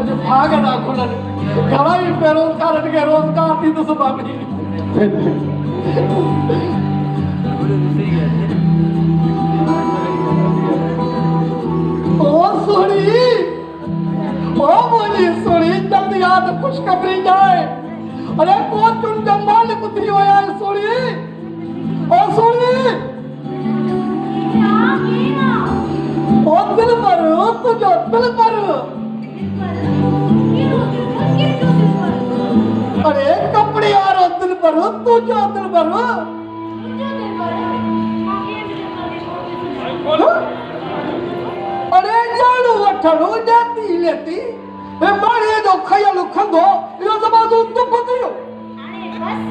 अॼु भाग ना खुलनि घणा ई बेरोज़गारनि खे रोज़गार ॾींदुसि बाबी ओ सोनी ओ मुंहिंजी सोनी जल्दी आ त ख़ुशख़बरी जाए अरे को चुन मालिक थी वियो आहे सोनी ओ सोनी ओ दिल पर तुझो दिल पर अरे कपड़े यारो दिल पर तुझो दिल पर अरे जाणू वठणू जाती लेती ए माणे जो खयल खंदो यो जमाजो तुप थियो अरे बस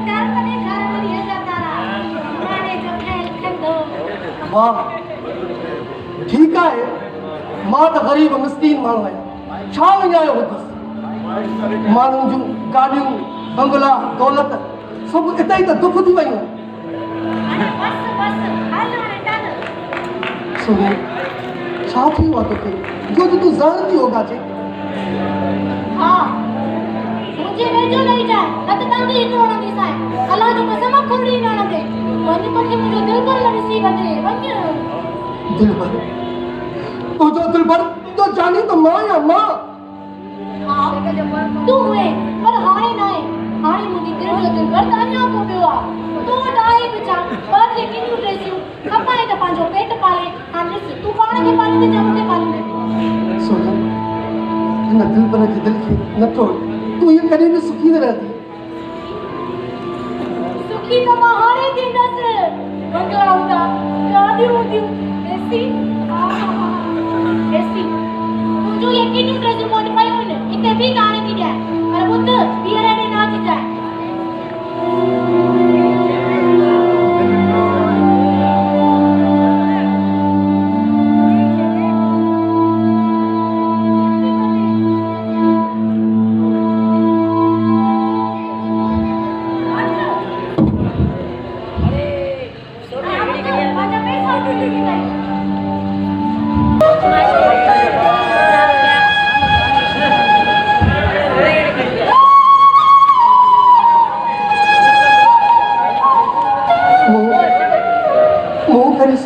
कर मने घर में ये तारा माणे जो खयल खंदो वाह ठीक है मां त गरीब मिस्कीन माण्हू आहियां छा विञायो हुतसि माण्हुनि जूं गाॾियूं बंगला दौलत सभु इते ई त दुख थी वयूं अरे बस हल हाणे डाल सुने छा थी वियो आहे तोखे जो तूं ज़ान थी होगा चे हां मुझे वेझो नहीं जाए न त तव्हांखे हिकु वणंदी सां अलाह जो कसम खुली न वणंदे वञ मूंखे मुंहिंजो दिल पर ॾिसी वठे वञ दिल पर तुझो दिल पर तो जानी तो मां या मां हाँ तू हुए पर हाणे न आहे हाणे मुंहिंजी दिल जो दिल पर अञा को पियो आहे तू डाहे बिचा पर लेकिन यू ड्रेसियूं खपाए त पंहिंजो पेट पाले हाणे ॾिस तू पाण खे पाले त मूंखे पाले सोना हिन दिल पर जे दिल खे न तोड़ तू ये कॾहिं बि सुखी न रहंदी सुखी त मां हाणे थींदसि बंगला हूंदा गाॾियूं हूंदियूं एसी एसी तुंहिंजो यकीन ड्रेसियूं मोट पयूं आहिनि हिते बि काणे थी ॾियां पर ॿुध ॿीहर एॾे न अची जाए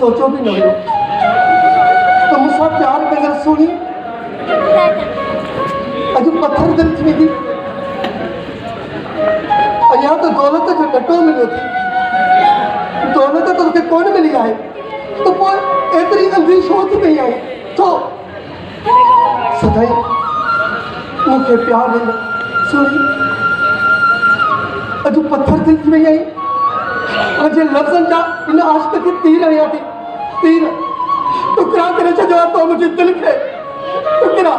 सोचो भी न हो तो मुझसे प्यार कदर सुनी अज पत्थर दिल थी वेंदी अञा तो दौलत जो डटो मिलियो थी दौलत तो तोखे कोन मिली आहे तो पोइ एतिरी अंधी छो थी वई आहे छो सदाई मूंखे प्यार ॾींदा सुनी अज पत्थर दिल थी वई आहे अजे लफ्ज़नि जा इन आशिक़ खे तीर हणिया थी तीर टुकड़ा करे छॾियो आहे तो मुंहिंजे दिल खे टुकड़ा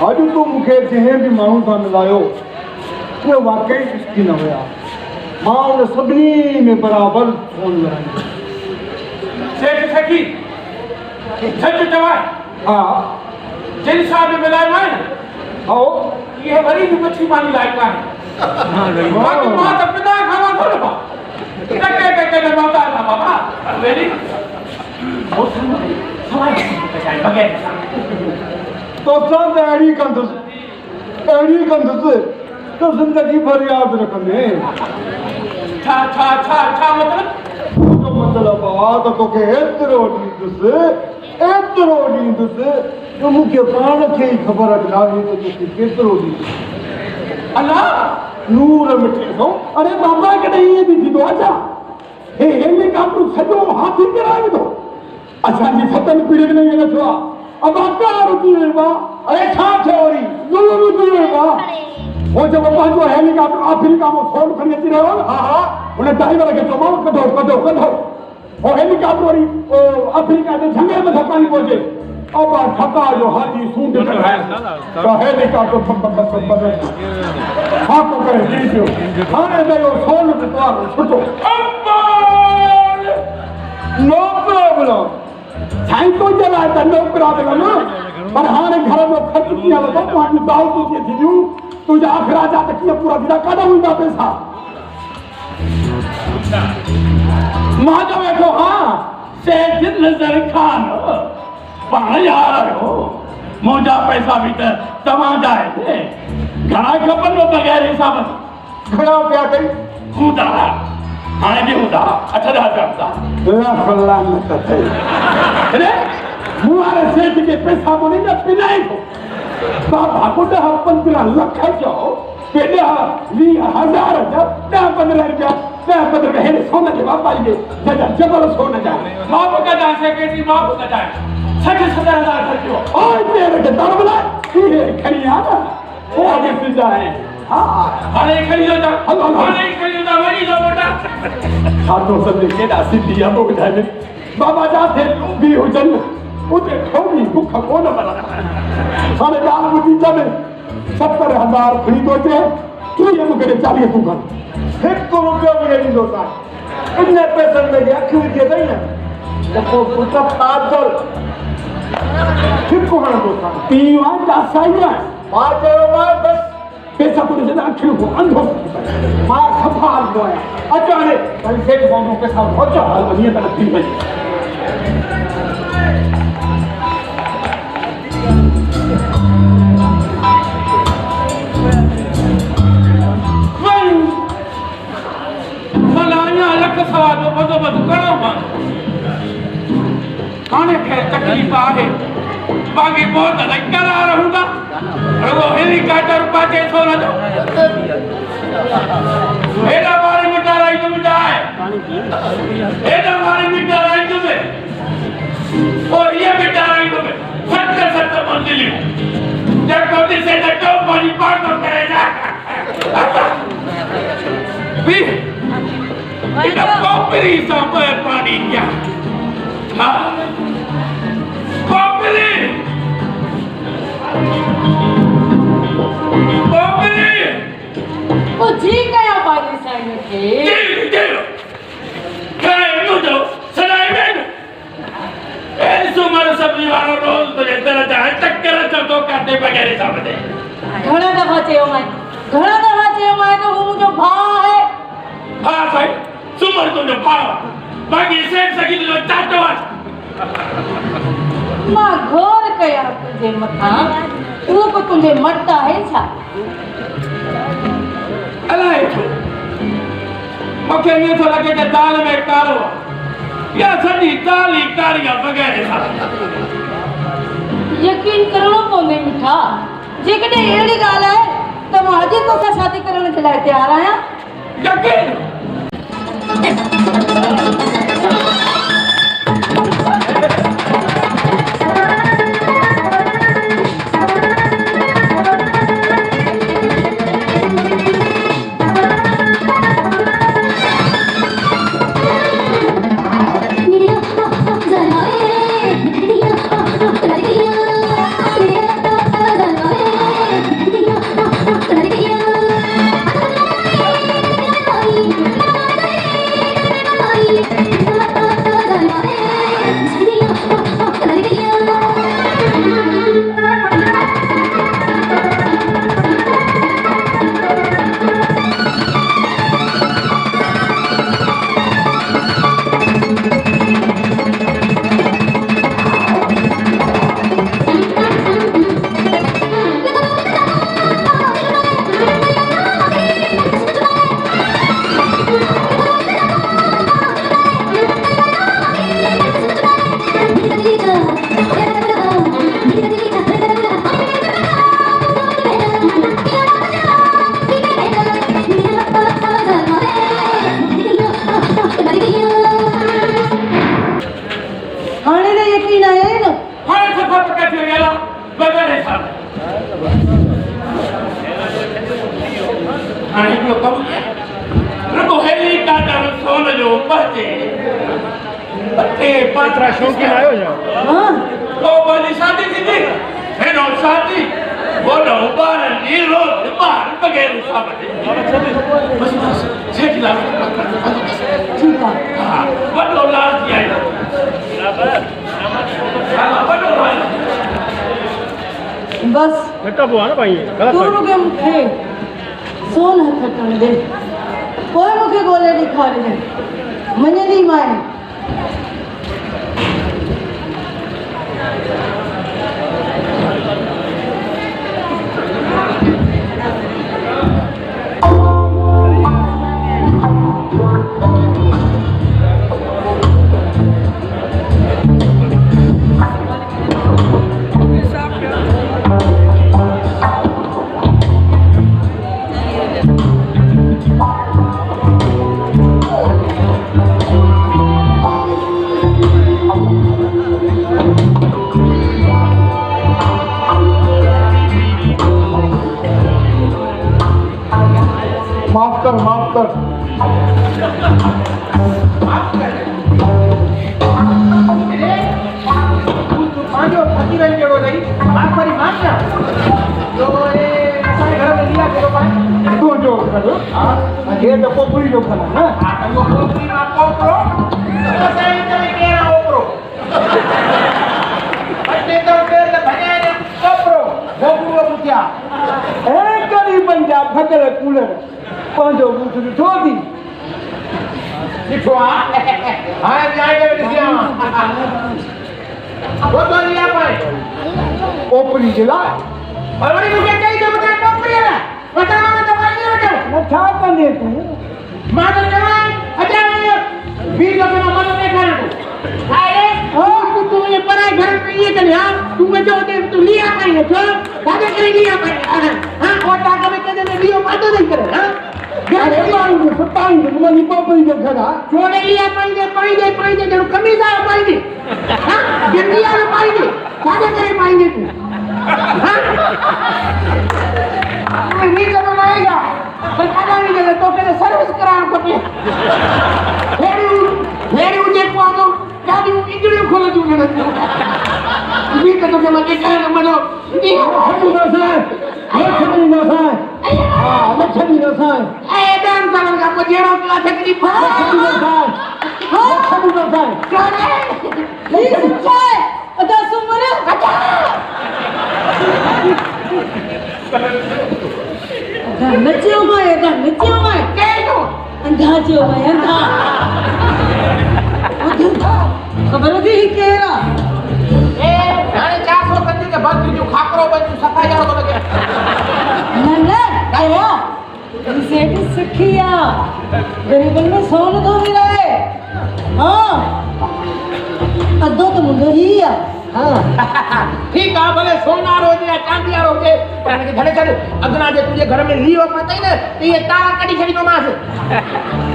अॼु तूं मूंखे जंहिं बि माण्हू सां मिलायो वो वाकई इसकी न हुआ मां उन सभिनी में बराबर फोन लगाई सेठ सखी सच चवाए हाँ जिन साहब ने मिलाए मां आओ ये बड़ी भी मच्छी मानी लाई का है बाकी मां तो पिता खावा थोड़ा बा टके में मौता ना बाबा मेरी बहुत समय बचाई बगैर तो सब एड़ी कंदस तो जिंदगी भर याद रखने छा मतलब तो मतलब बात तो के एतरो नींदस तो मुख्य प्राण के खबर अगलाही तो के केतरो नींदस अल्लाह नूर मिटे सो अरे बाबा कॾहिं ईअं बि थींदो अच्छा हे हेलीकॉप्टर सॼो हाथी किराए थो असांजी सतनि पीढ़ियुनि में ईअं न थियो आहे अबाकार थी वई आहे अरे छा थियो वरी ज़ुल्म थी वियो आहे वो जब पंहिंजो हेलीकॉप्टर अफ्रीका में फोन खणी अची रहियो हा हा हुन ड्राइवर खे चयोमांसि कढो वो हेलीकॉप्टर वरी अफ्रीका जे झंगे में धकाई पहुचे अब ठका जो हाथी सूंड चढ़ाया तो हेलीकॉप्टर हाँ तो करे दीजियो हाणे नयो सोन द्वार छुटो नो प्रॉब्लम साईं तो जे लाइ त नो प्रॉब्लम पर हाणे घर जो ख़र्च कीअं लॻो पंहिंजी दावतूं कीअं थींदियूं तुंहिंजा अखराजात कीअं पूरा थींदा काॾा वेंदा पैसा मां जो वेठो हाँ सेठ नज़र खान पाण यार आहियो मुंहिंजा पैसा बि त तव्हांजा आहिनि घणा खपनि बग़ैर हिसाब खड़ा क्या कई हूंदा हाणे बि हूंदा 8,000 अल्लाह न कथे अरे मुआरे सेठ के पैसा मोने न पिनाए थो बाबा को 10-15 लख जो पेॾा 20,000 जा 10-15 रुपया 10-15 हेॾे सोन जे बाबा जे जॾहिं जबर सोन जा मां बि कढां सेक्रेटरी मां बि कढां 60-70,000 ख़र्चो ओए तेरे के दर बुला ये खड़ी आ ना वो आगे से जाए हाँ हाणे खणी वञा हलो हाणे खणी वञा वञी जाओ बेटा साधो सब केॾा सिंधी अब ॿुधाए बाबा जा थे भी हुजन उते थोड़ी दुख कोन मरना हाणे ॻाल्हि ॿुधी जब 70,000 खणी तो अचे तूं मूंखे 40 तूं खण हिकु रुपयो बि न ॾींदो तव्हां इन पैसनि में अखि विझी अथई न त पोइ पुट पागल हिकु हणंदो तव्हां पीउ आहे जा साईं आहे मां चयोमांसि बसि पैसा को ॾिसंदा अखियूं को अंधो मां सफ़ा हलंदो आहियां अचो हाणे वरी सेठ पवंदो पैसा अचो हल वञी त थी वञे फलाणा लख सवा जो बंदोबस्त करणो पवंदो हाणे ख़ैर तकलीफ़ आहे बाक़ी पोइ त करार हूंदा रुगो हेलीकॉप्टर पाचे छो न जो हेॾा मारे मिटाराई तुम जाए हेॾा मारे मिटाराई तुम और ये मिटाराई तुम 7 मंजिलियूं जेको ॾिसे त टियों पाणी पाड़ो करे ना बि इन पोपरी सां पाणी ॾियां हा पोपरी ओ जी कया बाजी साईं खे देव काय मुदो सदाई में ए सुमर सब्जी वालो रोज तुझे तरह जाए चक्कर चलतो काटे बगैर समझे घणा दफ़ा चयो मैं तो हू मुंहिंजो भाउ आहे हाँ साईं सुमर तुझो भाउ बाक़ी सेठ सखी तुझो चाचो आहे मां घोर कया तुंहिंजे मथां उहो को तुंहिंजे मट आहे छा अलाए छो मूंखे ईअं थो लॻे त दाल में कारो आहे या सॼी दाल ई कारी आहे बग़ैर यकीन करणो पवंदे मिठा जेकॾहिं अहिड़ी ॻाल्हि आहे त मां अॼु तोसां शादी करण जे लाइ तयारु आहियां यकीन Thank you. हाणे हिकिड़ो कमु रुगो हेलीकॉप्टर सोन जो पहुचे अटे पात्रा शौक़ीन आहियो छा? तो पंहिंजी शादी थींदी हेॾो शादी वॾो ॿारनि जी रोज़ ॿार बग़ैर हिसाब जे बसि बसि सेठ लाल ठीक है हा वॾो लाल थी आयो हा वॾो लाल बस बेटा पोइ आहे न भाई तू रुके मूंखे सोन हथ खटण दे पोइ मूंखे ॻोल्हे ॾेखारिजे मञंदी मां माफ कर पंहिंजो थकी वञे जहिड़ो अथई माफ़ करी माफ़ कर जो असांजे घर में लिया कहिड़ो पाए तूं जो करो हे त पोपड़ी जो कलर न हा त उहो पोपड़ी मां पोपरो असांजे हिते में केरु आहे ओपरो अटे तो केरु त भॼाए पोपरो पोपरो पुठिया ए करी पंजा भगल कूलर पंहिंजो बूथ ॾिठो थी ॾिठो आहे हाणे न्याय खे ॾिसी आवां वो तो लिया पाए पोपड़ी जे लाइ और वरी मूंखे चई त मूंखे पोपड़ी आहे वठण में दवाई न वठो न छा कंदे तूं मां तो चवां अचा वञो 20 दफ़े मां मदद ॾेखारियां थो अरे तू ये पराए घर में ये कर यार तू में जो दे तू लिया पाई है छो काहे करे लिया पाई हां और ताक में कदे ने लियो पातो नहीं करे हां अरे माण्हू सताई मनी पोपड़ी जो घर आहे छोड़े लिया पाई दे जो कमीज आ पाई दे हां गिरलिया में पाई दे काहे करे पाई दे तू हां नहीं तो आएगा पर काहे नहीं दे तो के सर्विस कराण को पे फेरी उजे को आनो गाड़ी इंजन खोल दूं ना भी तो के मके कान मनो नी छॾी न सां हा न छॾी न सां ए डांस करण का जेड़ो क्ला तकलीफ छॾी न सां छॾी न सां काने प्लीज सच्चाई अदा सुमर अदा नचियो मैं के तो अंधा जो मैं अंधा खबर थी केरा ए हाणे 400 कंदी के बंद जो खाकरो बंद सफाई जाओ तो लगे न आया सेठ सिखिया गरीबन में सोन तो मिला है हाँ अदो तो मुंडो ही है हाँ ठीक है भले सोना रोजे या चांदी रोजे कहने के घरे चल अगना जे तुझे घर में लियो पता ही न तो ये तारा कड़ी छड़ी तो मास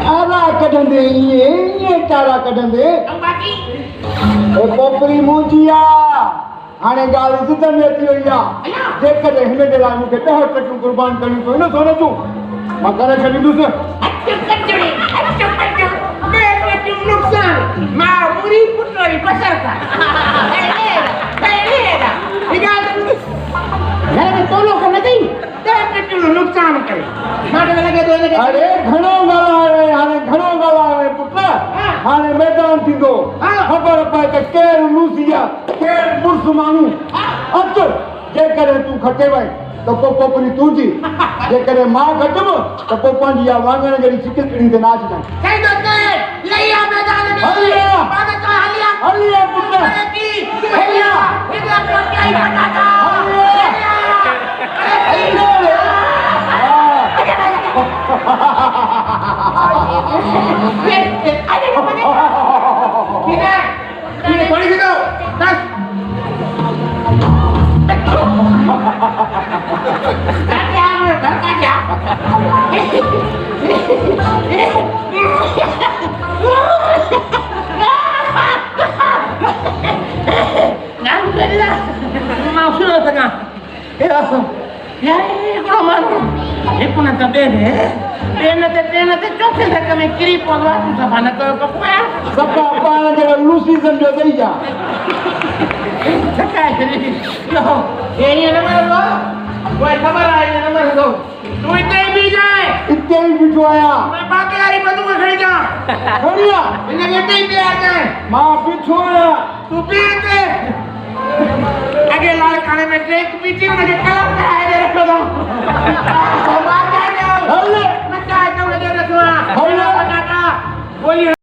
तारा कढंदे ये तारा कढंदे अब बाकी ए पोपड़ी मुंहिंजी आहे हाणे ॻाल्हि ज़िद में अची वई आहे जेकॾहिं हिन जे लाइ मूंखे 10 टकियूं क़ुर्बान करणियूं पयूं न सोन जूं मां करे छॾींदुसि नुकसान मां पूरी पुटरी बसर का घर में तोलो को नहीं नुकसान करे मां लगे तो अरे घणो ॻाल्हाए हाणे घणो ॻाल्हाए पुट हाणे मैदान थींदो ख़बर पए त केरु लूसी आहे केरु मुड़ुसु माण्हू अचु जेकॾहिं तूं खटे वई त पोइ पोपड़ी तुंहिंजी जेकॾहिं मां खटमि त पोइ पंहिंजी इहा वाङण जहिड़ी चिकनी ते नाच जाए सही तो लिया मैदान में हलिया बाबा का हलिया हलिया पुट हलिया इधर को क्या बताता ये थोड़ी सी दो बस घर का क्या यार हिकिड़ो माण्हू हिकु न त ॿिए ते चौथे धक में किरी पवंदो आहे तूं सफ़ा न कयो पको यार सफ़ा पाण खे लूसी सम्झो ॾेई जा छकाए छॾी लो हे ईअं न मरंदो कोई ख़बर आहे ईअं न मरंदो तूं हिते ई बीह जाए हिते ई बीठो आहियां मैं बाक़ी वारी बंदूक खणी जा खणी आ हिनखे हिते ई बीह जाए मां बीठो आहियां तूं बीह हिते अॻे लाड़काणे में ट्रेक पीटी हुनखे कलम कराए ॾे रखियो अथऊं हले न चाहे तो मुझे रखवा हले पटाटा बोली